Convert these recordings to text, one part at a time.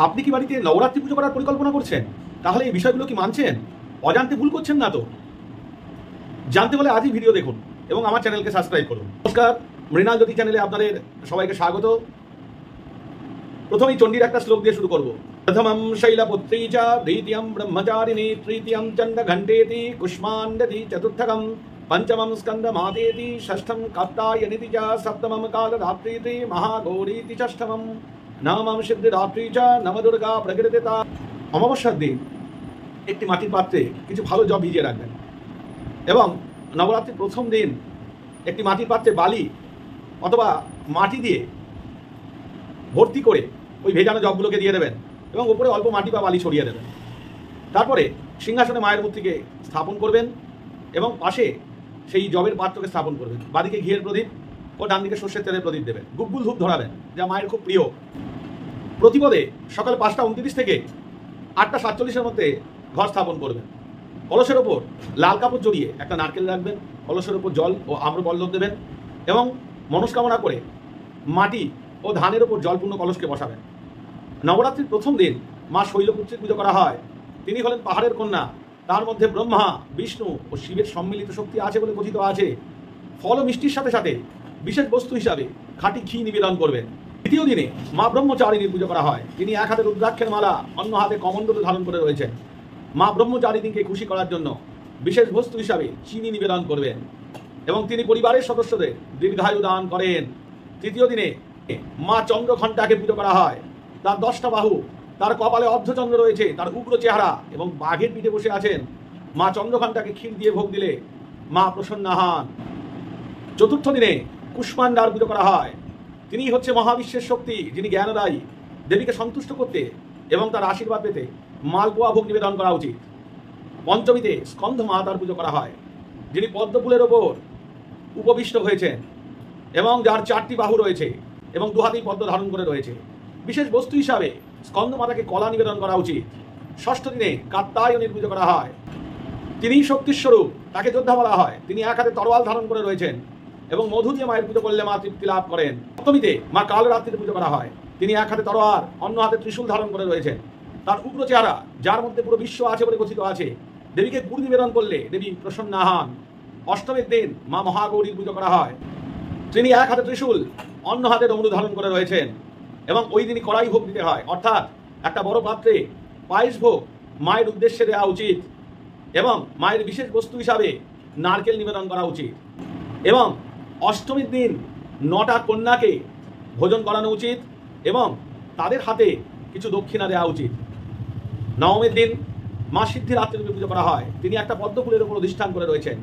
আপনি কি বাড়িতে নবরাত্রি পুজো করার পরিকল্পনা করছেন? তাহলে এই বিষয়গুলো কি মানছেন? অজান্তে ভুল করছেন না তো? জানতে হলে আজই ভিডিও দেখুন এবং আমার চ্যানেলকে সাবস্ক্রাইব করুন। নমস্কার, মৃণাল জ্যোতি চ্যানেলে আপনাদের সবাইকে স্বাগত। প্রথমেই চণ্ডীর একটা শ্লোক দিয়ে শুরু করব। প্রথমম শৈলপুত্রী চ দ্বিতীয়ম ব্রহ্মচারিণী তৃতীয়ম চণ্ড ঘণ্টেতি কুষ্মাণ্ডতি চতুর্থকম পঞ্চমম স্কন্দমাতেতি ষষ্ঠম কাত্তায়নিতি চ সপ্তমম কালরাত্রিতি মহাগৌরীতি ষষ্ঠমম নবমম সিদ্ধিদাত্রী চ নবদুর্গা প্রকৃতিতা। অমাবস্যার দিন একটি মাটির পাত্রে কিছু ভালো জব ভিজিয়ে রাখবেন এবং নবরাত্রির প্রথম দিন একটি মাটির পাত্রে বালি অথবা মাটি দিয়ে ভর্তি করে ওই ভেজানো জবগুলোকে দিয়ে দেবেন এবং উপরে অল্প মাটি বা বালি ছড়িয়ে দেবেন। তারপরে সিংহাসনে মায়ের মূর্তিকে স্থাপন করবেন এবং পাশে সেই জবের পাত্রকে স্থাপন করবেন। বাদিকে ঘিয়ের প্রদীপ ও ডান দিকে সর্ষের তেলের প্রদীপ দেবেন। গুগ্গুল ধূপ ধরাবেন, যা মায়ের খুব প্রিয়। প্রতিপদে সকাল 5টা 29 থেকে 8টা 47-এর মধ্যে ঘর স্থাপন করবেন। কলসের ওপর লাল কাপড় জড়িয়ে একটা নারকেল রাখবেন, কলসের ওপর জল ও আম্রপল্লব দেবেন এবং মনস্কামনা করে মাটি ও ধানের ওপর জলপূর্ণ কলসকে বসাবেন। নবরাত্রির প্রথম দিন মা শৈলপুত্রীর পুজো করা হয়। তিনি হলেন পাহাড়ের কন্যা। তার মধ্যে ব্রহ্মা, বিষ্ণু ও শিবের সম্মিলিত শক্তি আছে বলে কথিত আছে। ফল ও মিষ্টির সাথে সাথে বিশেষ বস্তু হিসাবে খাঁটি ঘি নিবেদন করবেন। দ্বিতীয় দিনে মা ব্রহ্মচারিণীর পুজো করা হয়। তিনি এক হাতে রুদ্রাক্ষের মালা, অন্য হাতে কমণ্ডলু ধারণ করে রয়েছেন। মা ব্রহ্মচারিণীকে খুশি করার জন্য বিশেষ বস্তু হিসাবে চিনি নিবেদন করবেন এবং তিনি পরিবারের সদস্যদের দীর্ঘায়ু দান করেন। তৃতীয় দিনে মা চন্দ্রঘণ্টাকে পুজো করা হয়। তার 10টা বাহু, তার কপালে অর্ধচন্দ্র রয়েছে, তার উগ্র চেহারা এবং বাঘের পিঠে বসে আছেন। মা চন্দ্রঘণ্টাকে ক্ষীর দিয়ে ভোগ দিলে মা প্রসন্না হন। চতুর্থ দিনে কুষ্মাণ্ডার পুজো করা হয়। তিনি হচ্ছে মহাবিশ্বের শক্তি, যিনি জ্ঞানদায়ী। দেবীকে সন্তুষ্ট করতে এবং তার আশীর্বাদ পেতে মালপোয়া ভোগ নিবেদন করা উচিত। পঞ্চমীতে স্কন্ধ মাতার পুজো করা হয়, যিনি পদ্মফুলের ওপর উপবিষ্ট হয়েছেন এবং যার 4টি বাহু রয়েছে এবং 2 হাতেই পদ্ম ধারণ করে রয়েছে। বিশেষ বস্তু হিসাবে স্কন্ধ মাতাকে কলা নিবেদন করা উচিত। ষষ্ঠ দিনে কাত্তায়নীর পুজো করা হয়। তিনিই শক্তিস্বরূপ, তাকে যোদ্ধা বলা হয়। তিনি এক হাতে তরোয়াল ধারণ করে রয়েছেন এবং মধু দিয়ে মায়ের পুজো করলে মা তৃপ্তি লাভ করেন। সপ্তমীতে মা কালরাত্রির পুজো করা হয়। তিনি এক হাতে তরোয়াল, অন্য হাতে ত্রিশূল ধারণ করে রয়েছেন। তার উগ্র চেহারা, যার মধ্যে পুরো বিশ্ব আছে বলে কথিত আছে। দেবীকে গুড় নিবেদন করলে দেবী প্রসন্না হন। অষ্টমীর দিন মা মহাগৌরীর পুজো করা হয়। তিনি এক হাতে ত্রিশূল, অন্য হাতে ডমরু ধারণ করে রয়েছেন এবং ওই দিনই কড়াই ভোগ দিতে হয়, অর্থাৎ একটা বড় পাত্রে পায়েস ভোগ মায়ের উদ্দেশ্যে দেওয়া উচিত এবং মায়ের বিশেষ বস্তু হিসাবে নারকেল নিবেদন করা উচিত। এবং অষ্টমীর দিন 9টা কন্যাকে ভোজন করানো উচিত এবং তাদের হাতে কিছু দক্ষিণা দেওয়া উচিত। নবমীর দিন মা সিদ্ধিদাত্রীকে পুজো করা হয়। তিনি একটা পদ্মফুলের উপর অধিষ্ঠান করে রয়েছেন।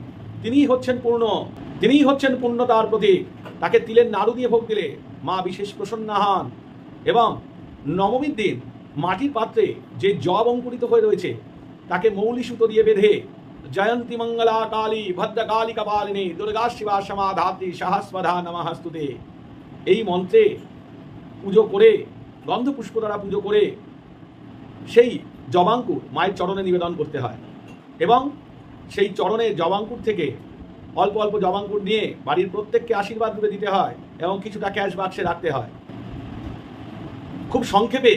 তিনিই হচ্ছেন পূর্ণতার প্রতীক। তাকে তিলের নাড়ু দিয়ে ভোগ দিলে মা বিশেষ প্রসন্না হন। এবং নবমীর দিন মাটির পাত্রে যে জব অঙ্কুরিত হয়ে রয়েছে তাকে মৌলি সুতো দিয়ে বেঁধে জয়ন্তী মঙ্গলা কালী ভদ্রকালী কপালিনী দুর্গা শিবা সমাধাত্রী সহস্রধা নমঃস্তুতে, এই মন্ত্রে পুজো করে, গন্ধপুষ্প দ্বারা পুজো করে সেই জবাঙ্কুর মায়ের চরণে নিবেদন করতে হয় এবং সেই চরণের জবাঙ্কুর থেকে অল্প অল্প জবাঙ্কুর নিয়ে বাড়ির প্রত্যেককে আশীর্বাদ রূপে দিতে হয় এবং কিছুটা ক্যাশ বাক্সে রাখতে হয়। খুব সংক্ষেপে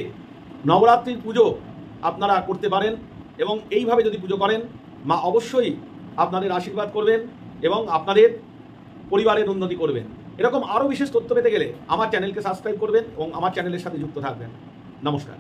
নবরাত্রির পুজো আপনারা করতে পারেন এবং এইভাবে যদি পুজো করেন মা অবশ্যই আপনাদের আশীর্বাদ করবেন এবং আপনাদের পরিবারের উন্নতি করবেন। এরকম আরও বিশেষ তথ্য পেতে গেলে আমার চ্যানেলকে সাবস্ক্রাইব করবেন এবং আমার চ্যানেলের সাথে যুক্ত থাকবেন। নমস্কার।